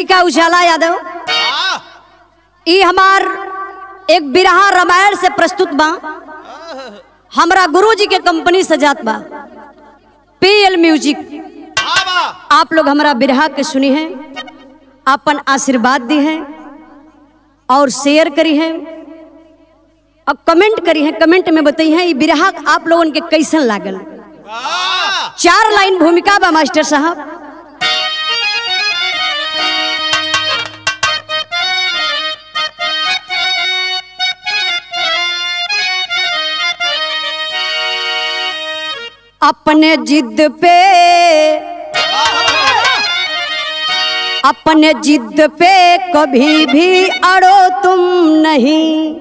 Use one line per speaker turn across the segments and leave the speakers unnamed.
गायिका उजाला यादव। ई हमार एक बिरहा रामायण से प्रस्तुत बा। हमरा गुरुजी के कंपनी से जात बा PL म्यूजिक। आप लोग हमारा बिरहा के सुनी हैं, अपन आशीर्वाद दी हैं और शेयर करी हैं और कमेंट करी हैं। कमेंट में बताई हैं ये बिरहा आप लोगन के कैसन लागल। 4 लाइन भूमिका बा मास्टर साहब। अपने जिद पे कभी भी अड़ो तुम नहीं,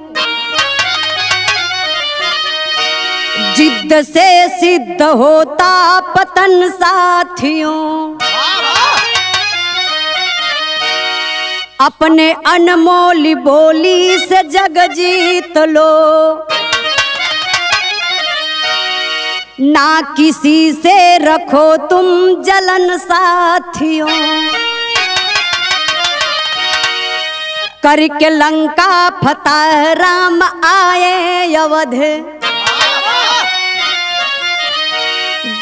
जिद से सिद्ध होता पतन साथियों। अपने अनमोल बोली से जग जीत लो, ना किसी से रखो तुम जलन साथियों। करके लंका फतह राम आए अवध,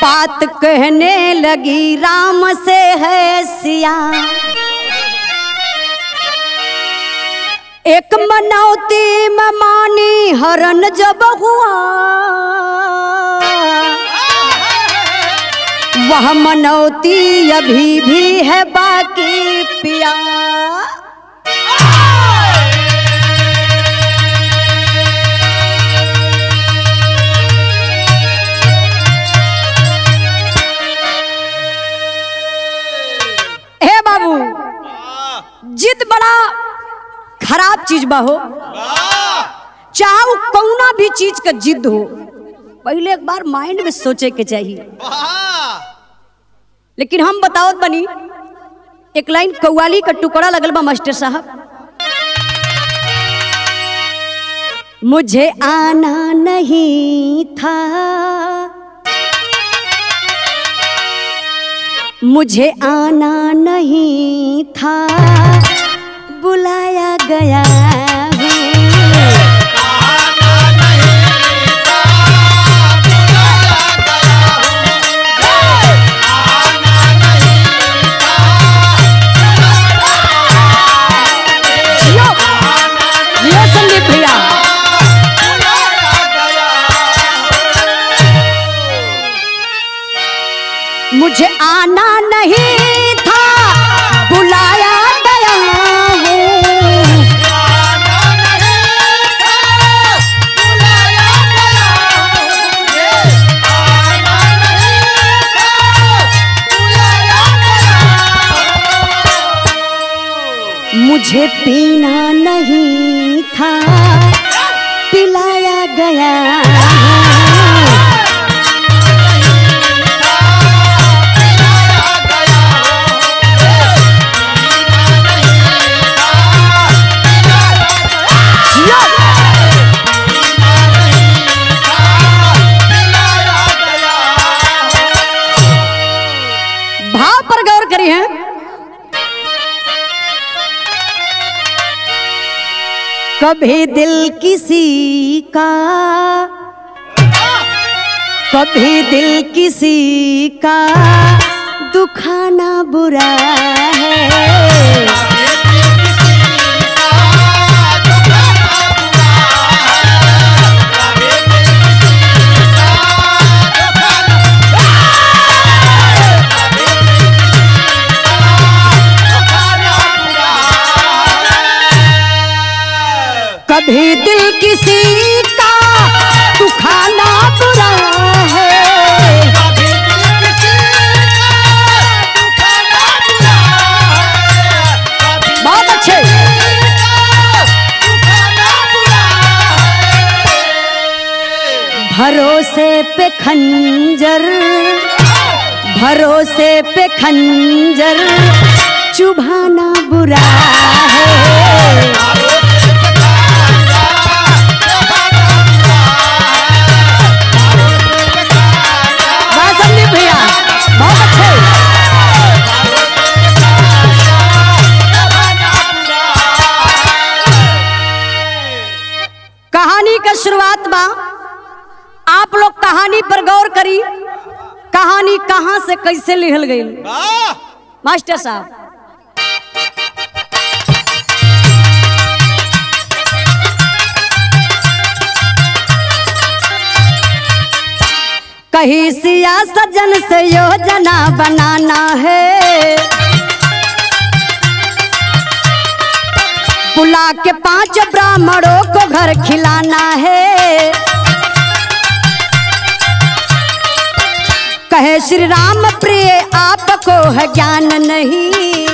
बात कहने लगी राम से है सिया। एक मनौती में मानी हरण जब हुआ, वह मनौती अभी भी है बाकी पिया। हे बाबू, जिद बड़ा खराब चीज बा हो। चाहे कौना भी चीज का जिद हो, पहले एक बार माइंड में सोचे के चाहिए। लेकिन हम बताओ बनी एक लाइन कव्वाली का टुकड़ा लगल बा मास्टर साहब। मुझे आना नहीं था, मुझे आना नहीं था, बुलाया गया मुझे आना नहीं था, बुलाया गया हूँ। मुझे पीना नहीं था, पिलाया गया हूँ। कभी दिल किसी का, कभी दिल किसी का दुखाना बुरा है। कभी दिल किसी का दुखाना बुरा है, कभी दिल किसी का दुखाना बुरा है। बहुत अच्छे। भरोसे पे खंजर, भरोसे पे खंजर चुभाना बुरा है। बहुत अच्छे। कहानी पर गौर करी, कहानी कहां से कैसे लिखल गई। मास्टर साहब कहीं सिया सजन से योजना बनाना है, बुला के 5 ब्राह्मणों को घर खिलाना है। कहे श्री राम प्रिय आपको है ज्ञान नहीं,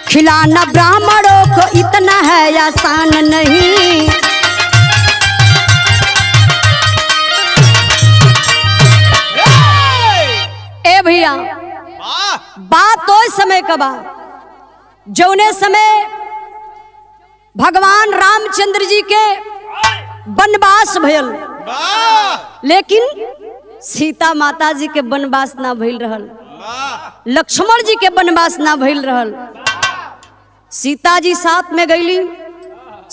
खिलाना ब्राह्मणों को इतना है आसान नहीं। ए भैया बात तो इस समय का बा जौने समय भगवान रामचंद्र जी के वनवास भयल, लेकिन सीता माता जी के वनवास ना भइल रहल, लक्ष्मण जी के वनवास ना भइल रहल। सीता जी साथ में गईली,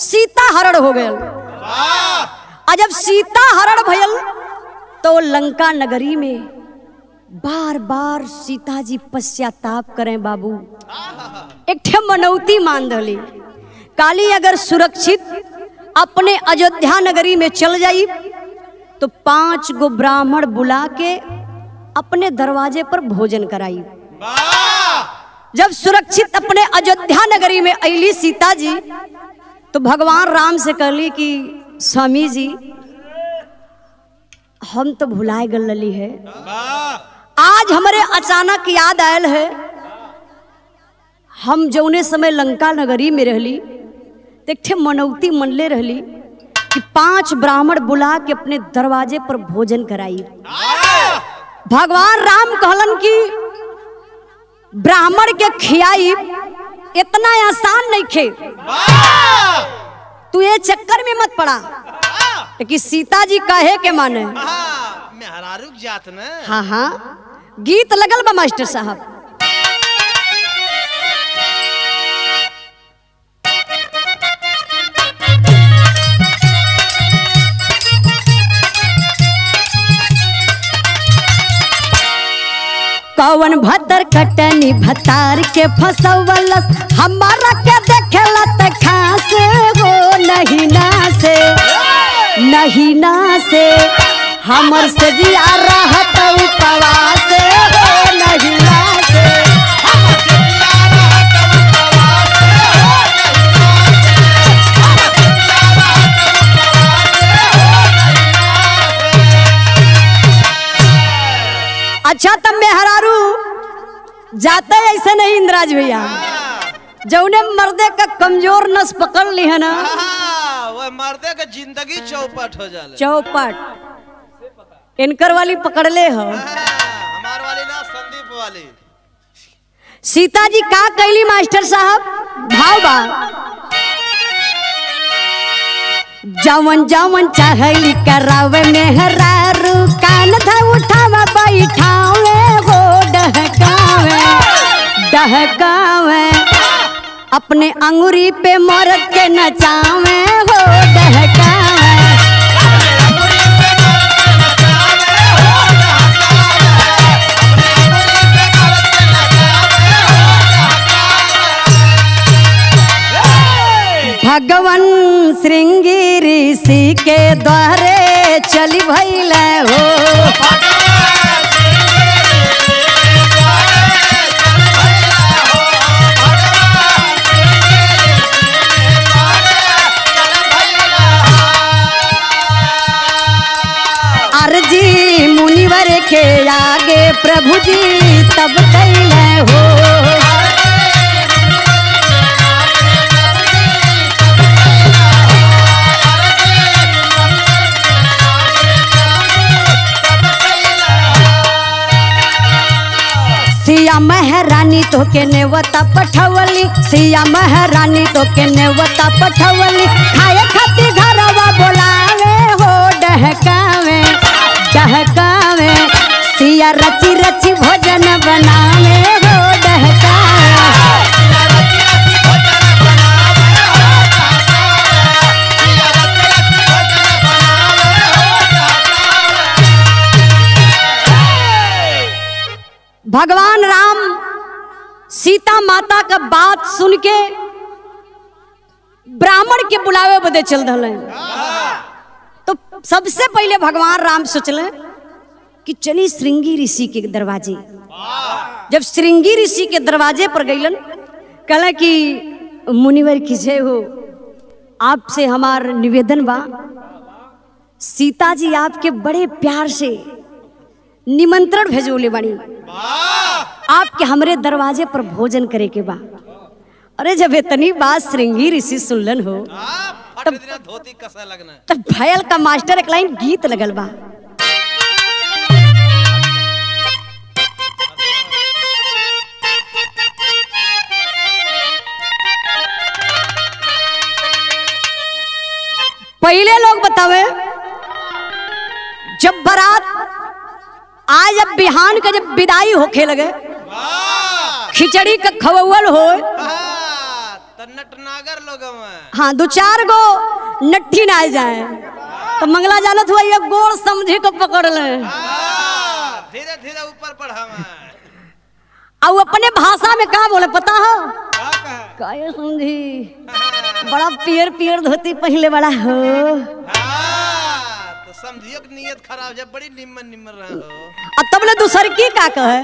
सीता हरण हो गयल। और जब सीता हरण भयल तो लंका नगरी में बार बार सीता जी पश्चाताप करें बाबू, एक ठे मनौती मान दली काली अगर सुरक्षित अपने अयोध्या नगरी में चल जाई तो 5 गो ब्राह्मण बुला के अपने दरवाजे पर भोजन कराई। जब सुरक्षित अपने अयोध्या नगरी में अली सीता जी तो भगवान राम से कहली कि स्वामी जी हम तो भुलाए गलली है, आज हमारे अचानक याद आयल है, हम जौने समय लंका नगरी में रहली देखे मनौती मनले रहली कि 5 ब्राह्मण बुला के अपने दरवाजे पर भोजन कराई। भगवान राम कहलन कि ब्राह्मण के खियाई इतना आसान नहीं खे, तू ये चक्कर में मत पड़ा कि सीता जी कहे के माने
जात न।
हाँ हाँ गीत लगल बा मास्टर साहब। कौन भतर कटनी भतार के फसवलस, हमारा के देखेला त खास हो नहीं ना से, नहीं ना से हमर से जिया रहत उपवास हो नहीं ना से। अच्छा तब में हरारू जाते ऐसे नहीं इंद्राज भैया, जौने मर्दे का कमजोर नस पकड़ ली है ना
वो मर्दे का जिंदगी चौपट हो जाले।
चौपट इनकर वाली पकड़ ले हो,
हमार वाली ना संदीप वाली।
सीता जी का कैली मास्टर साहब भाव बा, जवन जवन चाहली करावे मेहरारू, कान धा उठावा बैठावे हो डहकावे डहकावे, अपने अंगुरी पे मरद के नचावे हो डहकावे। भगवान श्रृंगी ऋषि के द्वारे चली भइले हो, अर्जी मुनिवर के आगे प्रभु जी तब कैले हो। सिया महारानी तो के नेवता पठवली, सिया महारानी तो के नेवता पठवली, खाए खाती घरवा बोलावे हो डहकावे डहकावे, सिया रची रची भोजन बनावे हो डहकावे। भगवान राम सीता माता का बात सुन के ब्राह्मण के बुलावे बदे चल रहे। तो सबसे पहले भगवान राम सोचले कि चली श्रृंगी ऋषि के दरवाजे। जब श्रृंगी ऋषि के दरवाजे पर गईलन, कहला कि मुनिवर की जय हो, आपसे हमार निवेदन बा, सीता जी आपके बड़े प्यार से निमंत्रण भेजोले बानी, आपके हमरे दरवाजे पर भोजन करे के बा। अरे जब इतनी बात श्रृंगी ऋषि सुनलन हो
तब धोती कसा लगना,
तब भयल का मास्टर एक लाइन गीत लगल बा। पहले लोग बतावे जब बारात आज जब बिहान का जब विदाई होखे लगे, खिचड़ी का खवल हो,
नटनागर लोग
हाँ 2-4 गो नट्ठी ना जाए तो मंगला जानत हुआ ये गोड़ समझे को पकड़ ले,
धीरे धीरे ऊपर पढ़ावा।
और अपने भाषा में क्या बोले पता हो? क्या समझी बड़ा पियर पियर धोती पहले बड़ा हो,
तो समझियो कि नियत खराब जब बड़ी निम्मन निम्मन रहा हो।
और तब ले दूसर की का कहे,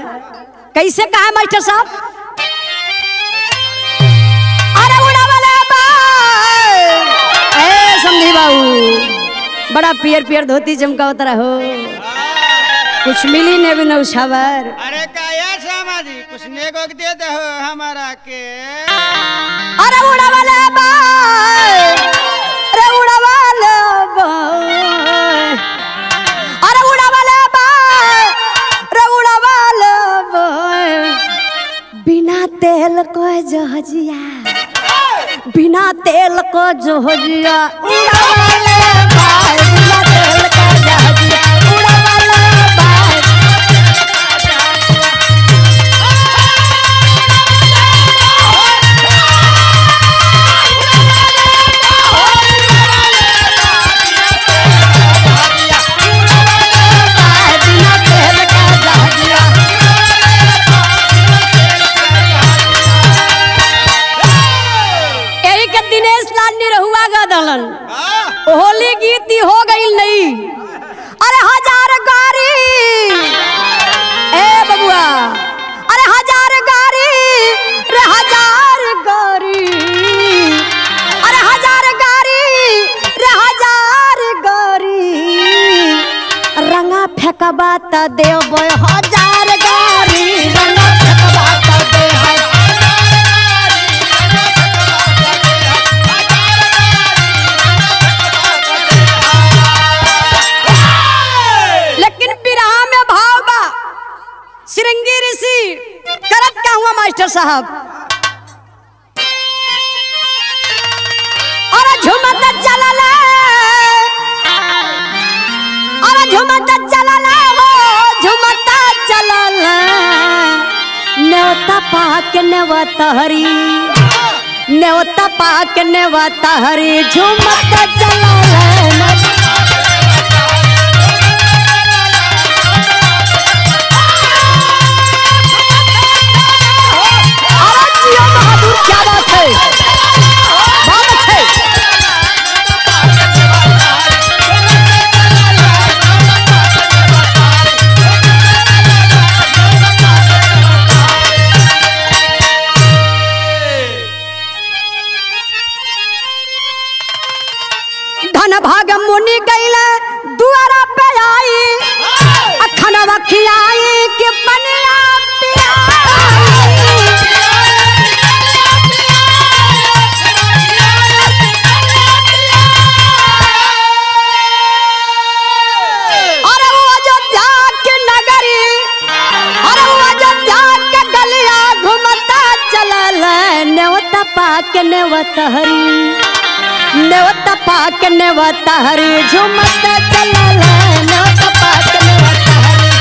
कैसे कहा मास्टर साहब? अरे उड़ा वाला ए समझी बाबू बड़ा पियर पियर धोती चमका उतरा हो, कुछ मिली ने भी नौशावर।
अरे काया समाजी कुछ नेगो दे दे हो हमारा के।
अरे उड़ा वाला अरे उड़ा वाला अरे उड़ा वाला अरे उड़ा वाला बिना तेल को जहाजिया, बिना तेल को जहाजिया उड़ा वाला बिना तेल को जहाजिया उड़ा वाला होली गीत हो गई नहीं। अरे हजार गारी ए बबुआ, अरे हजार गारी रे हजार गारी, अरे हजार गारी रे हजार गारी, रंगा फेंकबा त देव हजार गारी, रंगा फेंकबा त देव। श्रृंगी ऋषि करत क्या हुआ मास्टर साहब? अरे झुमत चलला, अरे झुमत चलला हो, झुमत चलला, नेवता पाक नेवता हरी, नेवता पाक नेवता हरी, झुमत चलला। क्या बात है, बहुत अच्छे। धन भाग मुनि गईले दुआरा पे आई, अखनवा खियाई के बनिया पाक नेवता हरी, नेवता पाक नेवता हरी, झुमत चलला, नेवता पाक नेवता हरी।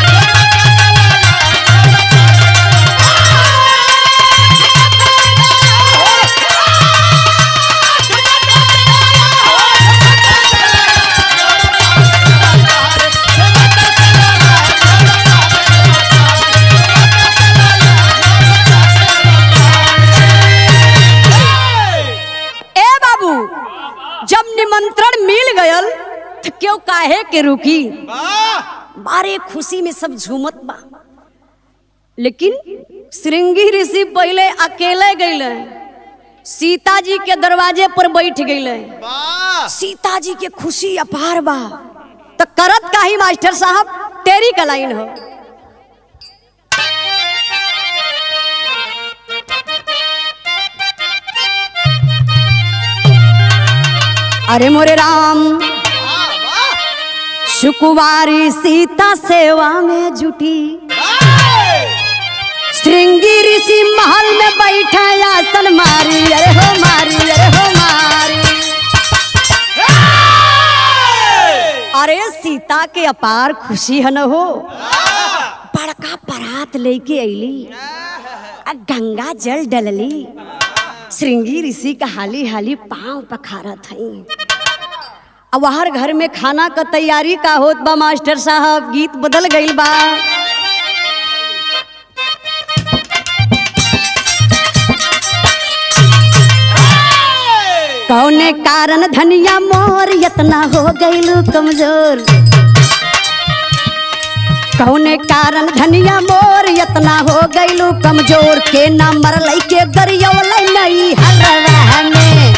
मिलन मिल गयल तो क्यों काहे के रुकी।
वाह
बारे खुशी में सब झूमत बा, लेकिन श्रृंगी ऋषि पहले अकेले गईले, सीता जी के दरवाजे पर बैठ गईले।
वाह
सीता जी के खुशी अपार बा, तो करत काही मास्टर साहब तेरी का लाइन हो। अरे मोरे राम सुकुवारी सीता सेवा में जुटी, श्रृंगी ऋषि महल में बैठा आसन मारी, अरे हो मारी, अरे हो मारी। अरे सीता के अपार खुशी है न हो, बड़का परात लेके अली, गंगा जल डलली, श्रृंगी ऋषि का हाली हाली पांव पखारत हई। अब हर घर में खाना का तैयारी का होत बा मास्टर साहब, गीत बदल गईल बा। कौने कारण धनिया मोर यतना हो गईलू कमजोर, कौने कारण धनिया मोर यतना हो गईलू कमजोर, के ना मरलई के गरियौलै नहीं हरवा में।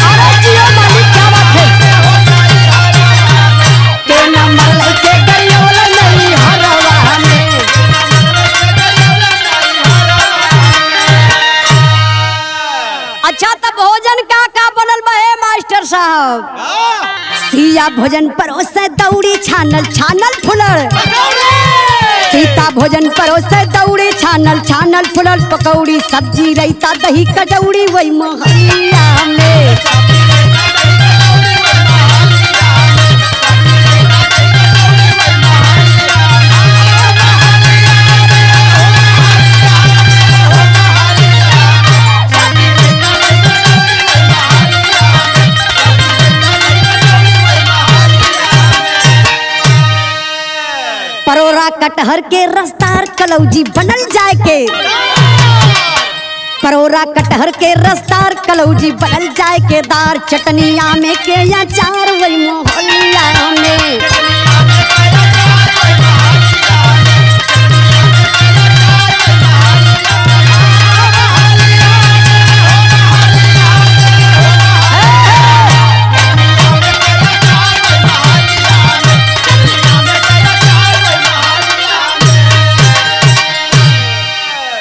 अरे जियो मालिक क्या बात है, के ना मरलई के गरियौलै नहीं हरवा में। अच्छा तो भोजन का बनल बा है मास्टर साहब। सिया भोजन परोसे दौड़ी छानल छानल फुलल, सीता भोजन परोसे दौड़ी छानल छानल फुलल, पकौड़ी सब्जी रायता दही कचौड़ी वही मोहल्ला में। परोरा कटहर के रसदार कलौजी बनल जाए के, परोरा कटहर के रसदार कलौजी बनल जाए के, दार चटनी आमे के अचार वही मोहल्ला में।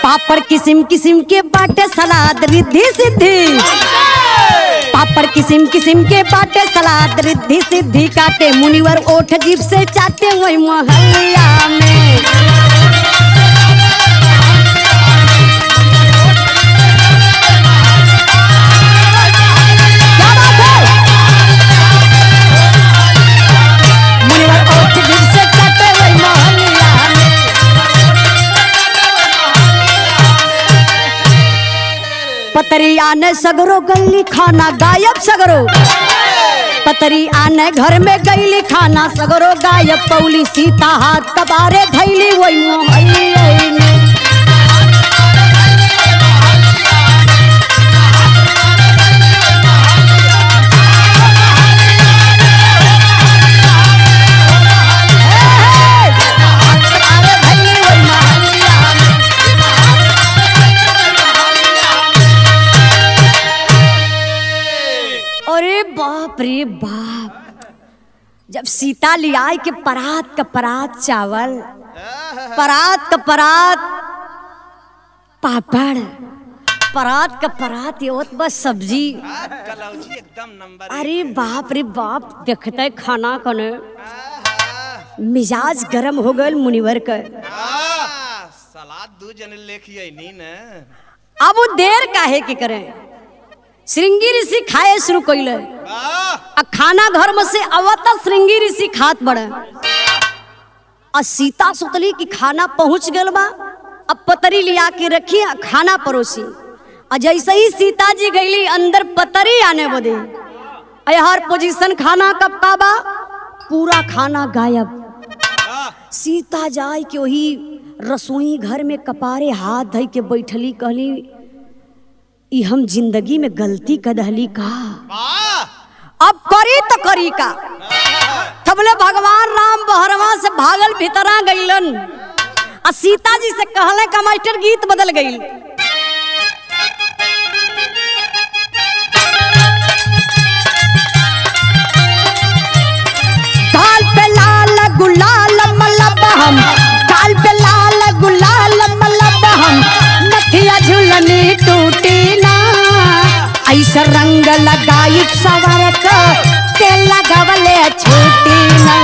पापड़ किस्म किस्म के बाटे सलाद रिद्धि सिद्धि, पापड़ किस्म किस्म के बाटे सलाद रिद्धि सिद्धि, काटे मुनिवर ओठ जीभ से चाटे वही मोहल्ला में। क्या बात है, मुनिवर ओठ जीभ से चाटे वही मोहल्ला में। पतरी आने सगरो गईली खाना गायब सगरो, पतरी आने घर में गईली खाना सगरो गायब, पौली सीता हाथ कबारे धैली वही मोहल्ले में। अरे बाप रे बाप, जब सीता लियाई के परात का परात चावल, परात का परात पापड़, परात का परात ये होत बस सब्जी।
कलौजी एकदम नंबर।
अरे बाप रे बाप, देखते खाना कने मिजाज गरम हो गए मुनिवर का।
सलाद दू जने लेखिए नी न,
अब वो देर काहे के करे, श्रृंगी ऋषि खाए शुरू कइले। अब खाना घर में से आवता श्रृंगी ऋषि खात बड़े, और सीता सुतली की खाना पहुंच गल बा। अब पतरी लिया के रखी खाना परोसी, और जैसे ही सीता जी गईली अंदर पतरी आने बदे, हर पोजीशन खाना कब का बा, पूरा खाना गायब। सीता जाए कि वही रसोई घर में कपारे हाथ धई के बैठली कहली ई हम जिंदगी में गलती कदहली का अब करी तो करी का। तबले भगवान राम बहरवा से भागल भीतरा गईलन आ सीता जी से कहले का मास्टर गीत बदल गई। काल पे लाल गुलाल मलबहम, काल पे लाल गुलाल मलबहम, नथिया झुलनी टूटी ना, ऐसा रंग लगाई सवर को के लगवले छूटी ना।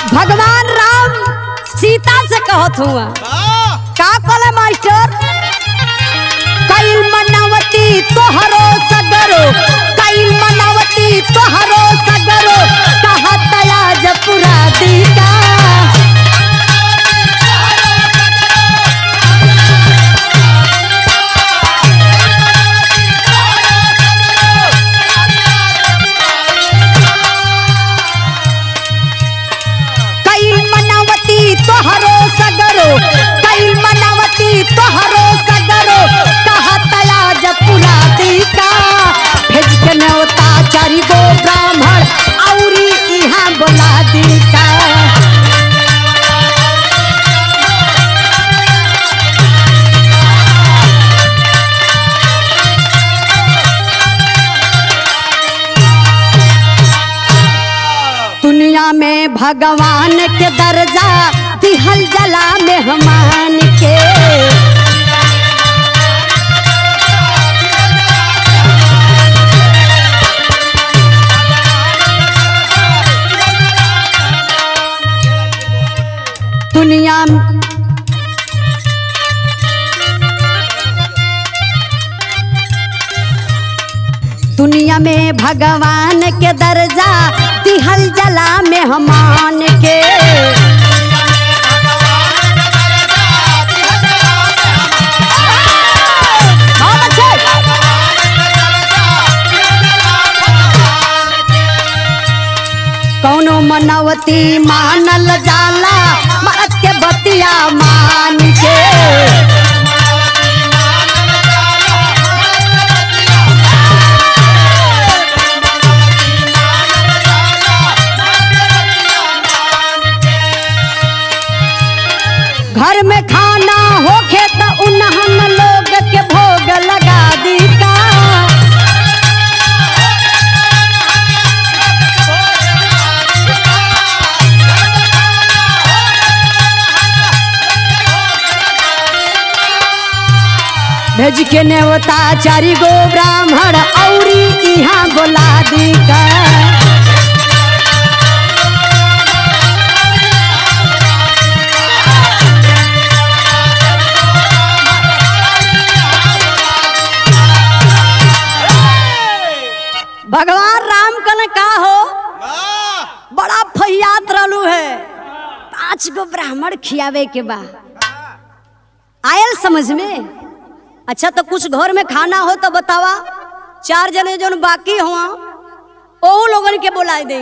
भगवान राम सीता से कहत हुआ का कहले मास्टर कईल मनवती तोहरो सगरो, कईल मनवती तोहरो सगरो, कहा तया जपुरा दीका। कईल मनवती तोहरो सगरो, कईल मनवती तोहरो सगरो, कहा तया जपुरा दीका। भेज के न्योता चारि गो ब्राह्मण औरी इहाँ बोला दीका। दुनिया में भगवान के दर्जा दिहल जला मेहमान के। दुनिया में भगवान के दर्जा दिहल जला मेहमान के। कौनो मनवती मानल जाला मरद के बतिया मान के। घर में खाना होखे तो उन्हन लोग के भोग लगा दी का। भेज के न्योता चारि गो ब्राह्मण औरी इहाँ बोला दी का। भगवान राम कने का हो बड़ा फैयात रहलू है। 5 गो ब्राह्मण खियावे के बा आयल समझ में। अच्छा तो कुछ घर में खाना हो तो बतावा। 4 जने जो बाकी हुआ ओ लोगन के बुला दे।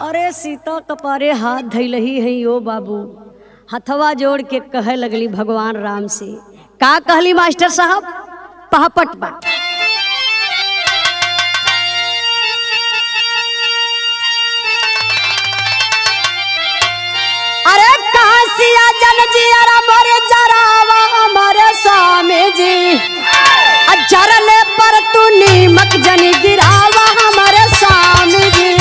अरे सीता कपारे हाथ धैलही है यो बाबू, हथवा जोड़ के कहे लगली भगवान राम से। का कहली मास्टर साहब पहपट बा। अरे कासिया जन जी अरा मोरे जरावा हमारे स्वामी जी, जरले पर तू नीमक जनी गिरावा हमारे स्वामी जी।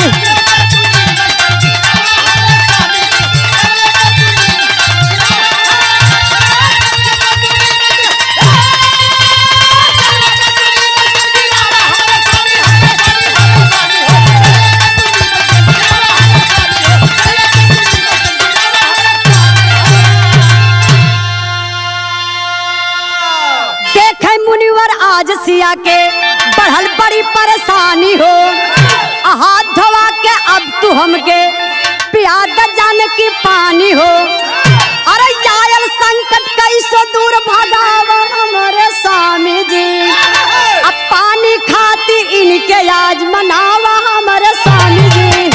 मुनिवर आज सिया के बढ़ल बड़ी परेशानी हो, हाथ धोवा के अब तू हमके पिया द जान की पानी हो। अरे यायल संकट कैसे दूर भगावा हमारे स्वामी जी। अब पानी खाती इनके आज मनावा हमारे स्वामी जी।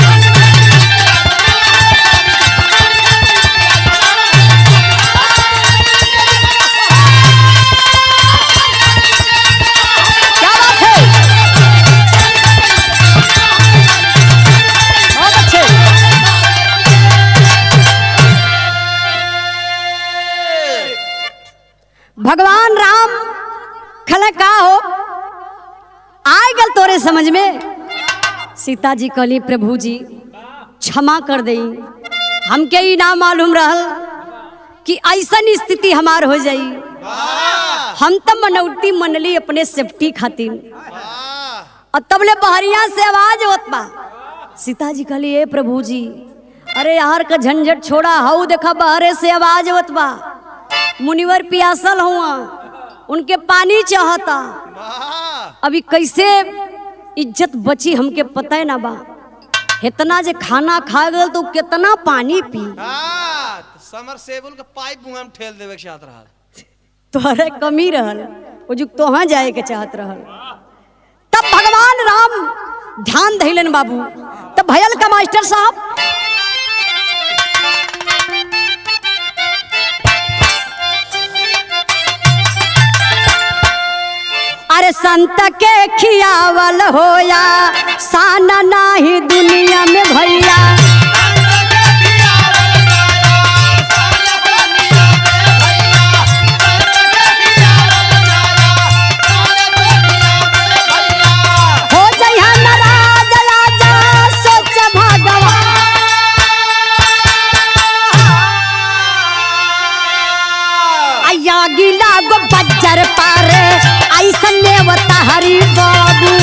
क्या बात है, बहुत अच्छे। भगवान राम खले का हो आए गल तोरे समझ में। सीता जी कहली प्रभु जी क्षमा कर दई, हमके ही ना मालूम रहल कि ऐसन स्थिति हमार हो जाई। हम तो मनौती मनली अपने सेफ्टी खातिर, और तबले बहरिया से आवाज होत बा। सीता जी कहली ए प्रभु जी अरे यार का झंझट छोड़ा, हऊ देखा बहरे से आवाज होत बा। मुनिवर पियासल हुआ, उनके पानी चाहता। अभी कैसे इज्जत बची हमके पता है ना बा। इतना जे खाना खा गल तो कितना पानी पी।
समरसेबुल का पाइप मुंह में ठेल देवे के चाहत रहल।
तोहरे कमी रहल, वो जो तोहाँ जाए के चाहत रहल। तब भगवान राम ध्यान धैलन बाबू। तब भयल का मास्टर साहब अरे संत के खियावल होया साना नाही दुनिया में भैया। हो जइहा नाराज राजा सोच भगवान। आया गिला गो बज्जर पारे ऐसन नेवता हरि बाबू।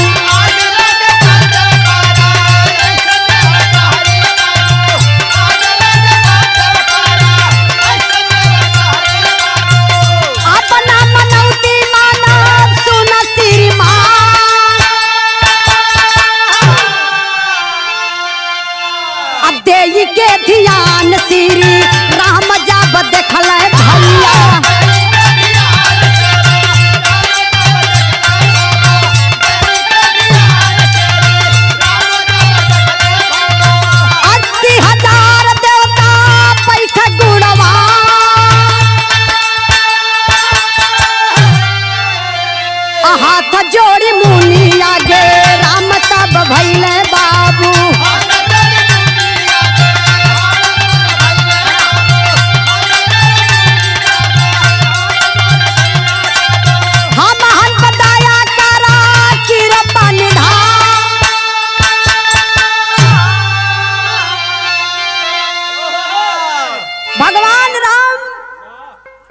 अपना मनौती मानव सुन श्रीमान। अब देई के ध्यान श्री राम जब देखल भैया। हाथ जोड़ी मुनि आगे राम तब भैले बाबू। हम हन दया करा कृपा निधान। भगवान राम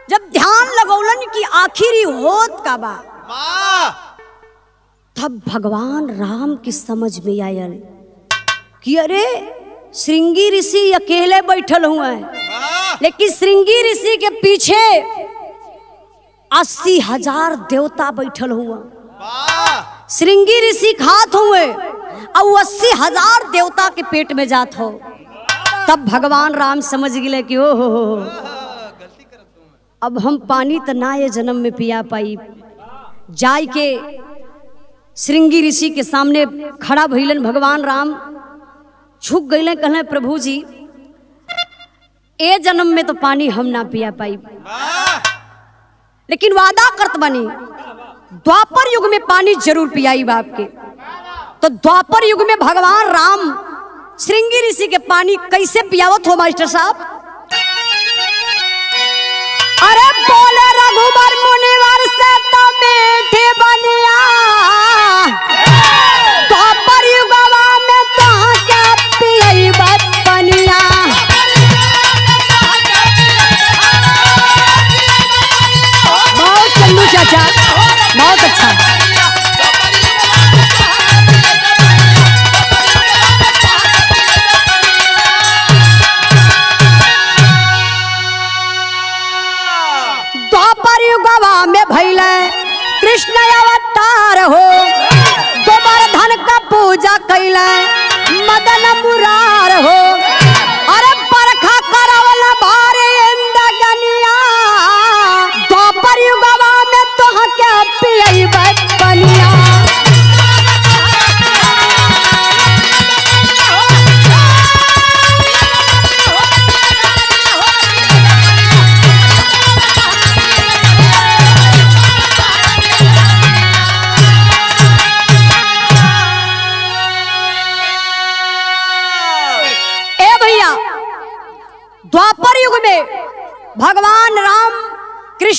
जब ध्यान लगौलन कि आखिरी होत का बा, तब भगवान राम की समझ में आयल कि अरे श्रृंगी ऋषि अकेले बैठल हुए हैं, लेकिन श्रृंगी ऋषि के पीछे 80,000 देवता बैठल हुआ। श्रृंगी ऋषि खात हुए और 80,000 देवता के पेट में जात हो। तब भगवान राम समझ गए कि ओ हो अब हम पानी तो ना ये जन्म में पिया पाई। जाय के श्रृंगी ऋषि के सामने खड़ा भइलन भगवान राम, झुक गए, कहले प्रभु जी ए जन्म में तो पानी हम ना पिया पाई, लेकिन वादा करत बनी द्वापर युग में पानी जरूर पियाई बाप के। तो द्वापर युग में भगवान राम श्रृंगी ऋषि के पानी कैसे पियावत हो मास्टर साहब। अरे बोले रघुबर मुनिवर से तो मीठी बनिया, द्वापर युगवा में तो क्या पियई बनिया। बहुत चंदू चाचा, बहुत अच्छा। द्वापर युगवा में भइले कृष्ण अवतार हो, गोवर्धन का पूजा कैले मदन मुरार हो। अरे बरखा करवल भारी इंद्रगनिया,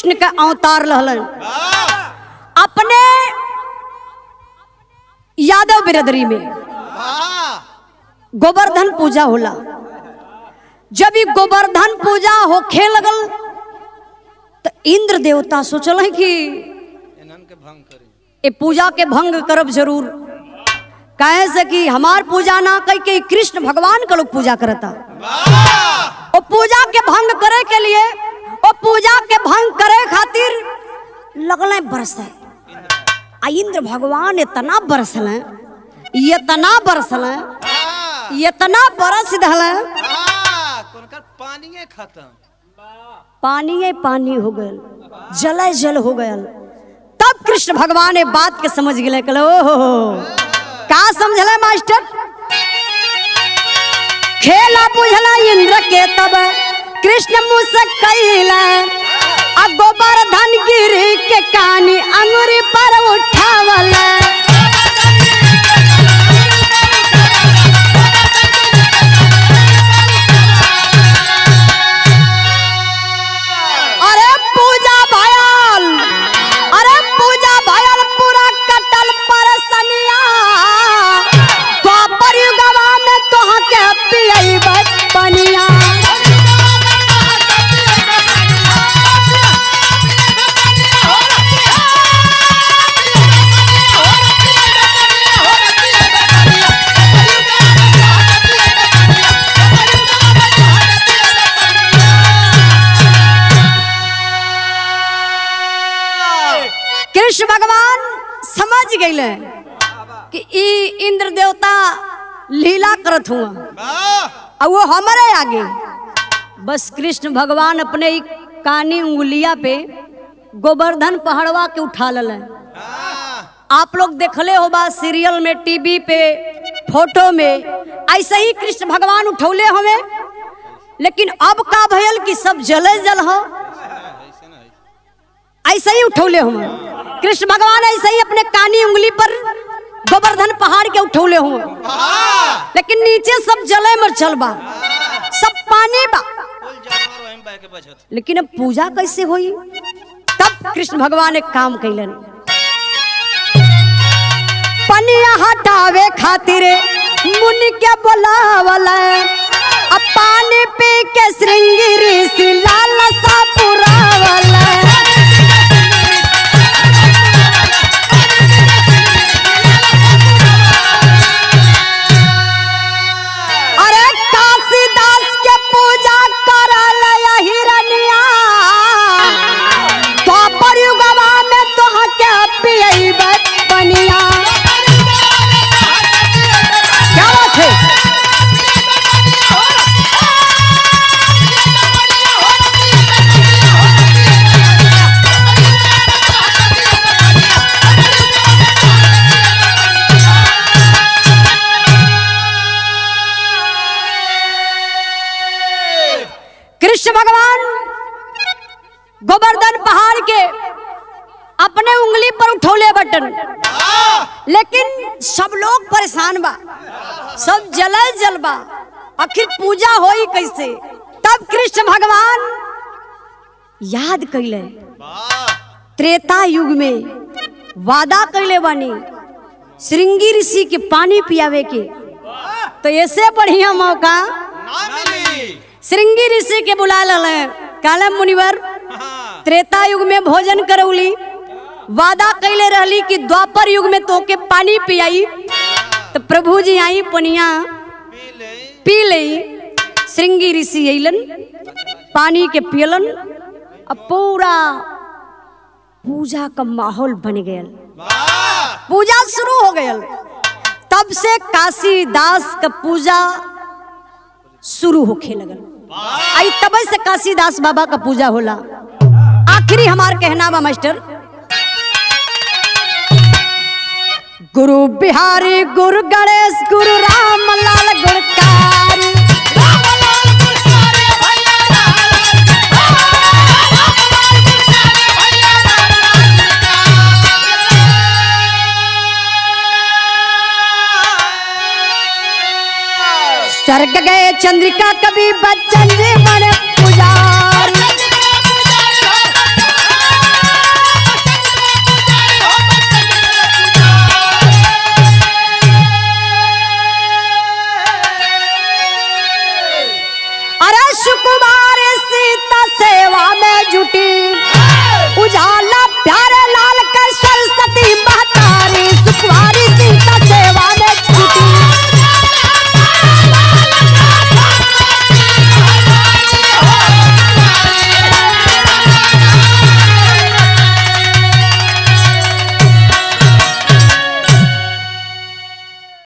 कृष्ण का अवतार लहलन।
वाह
अपने यादव बिरादरी में
वाह
गोवर्धन पूजा होला। जब ये गोवर्धन पूजा होखे लगल तो इंद्र देवता सोचल है कि
इन्हन के भंग करी।
ये पूजा के भंग करब जरूर, कहे से कि हमार पूजा ना कह के कृष्ण भगवान का लोग पूजा करता।
वाह
वो पूजा के भंग करे के लिए, वो पूजा के भंग करे खातिर लगल बरस। आ इंद्र भगवान इतना बरसल, इतना बरसल, इतना बरस दल,
कोनकर पानी खत्म,
पानी पानी हो गयल, जल जल हो गयल। तब कृष्ण भगवान ये बात के समझ गए। कहले ओहो का समझला मास्टर, खेला बुझला इंद्र के तब कृष्ण मुँह से कहला, आ गोवर्धन गिरी के कानी अंगुरी पर उठावला। अरे पूजा भयल, अरे पूजा भयल पूरा कटल परसनिया, द्वापर युगवा में तोहा के पियई बचपनिया। कृष्ण भगवान समझ गए कि ई इंद्र देवता लीला करत हुआ,
वाह
और वो हमारे आगे। बस कृष्ण भगवान अपने ही कानी उंगलिया पे गोवर्धन पहाड़वा के उठा लल। आप लोग देखले हो बा सीरियल में, टीवी पे, फोटो में, ऐसे ही कृष्ण भगवान उठौले हमें। लेकिन अब का भयल कि सब जले जल हो, ऐसे ही उठौले हम कृष्ण भगवान, ऐसे ही अपने कानी उंगली पर गोवर्धन पहाड़ के उठौले हुए। लेकिन नीचे सब जले मर चल बा, सब पानी बा। लेकिन अब पूजा कैसे हुई? तब कृष्ण भगवान एक काम कैलन, पनिया हटावे खातिर मुनि के बोलावला, अब पानी पी के श्रृंगी ऋषि लालसा पुरावला। अरे काशीदास के पूजा करल हिरनिया, द्वापर युगवा में तोहा के पियई बचपनिया। क्या बात है? कृष्ण भगवान गोवर्धन पहाड़ के अपने उंगली पर उठौले बटन, लेकिन सब लोग परेशान बा, सब जलल जल बा। आखिर पूजा होई कैसे? तब कृष्ण भगवान याद कैले, त्रेता युग में वादा कैले बानी श्रृंगी ऋषि के पानी पियावे के, तो ऐसे बढ़िया मौका श्रृंगी ऋषि के बुला लले। काले मुनिवर त्रेता युग में भोजन करौली, वादा कैले रहली कि द्वापर युग में तो के पानी पियाई। तो प्रभु जी आई पनिया पी ले। श्रृंगी ऋषि अइलन, पानी के पियलन, अब पूरा पूजा का माहौल बन गया, पूजा शुरू हो गया। तब से काशीदास का पूजा शुरू होखे लगल। आई तब से काशीदास बाबा का पूजा होला। आखिरी हमार कहना बा मास्टर, गुरु बिहारी गुरु गणेश गुरु राम लाल गुणकारी, स्वर्ग गए चंद्रिका कभी बच्चन जी मन पूजा।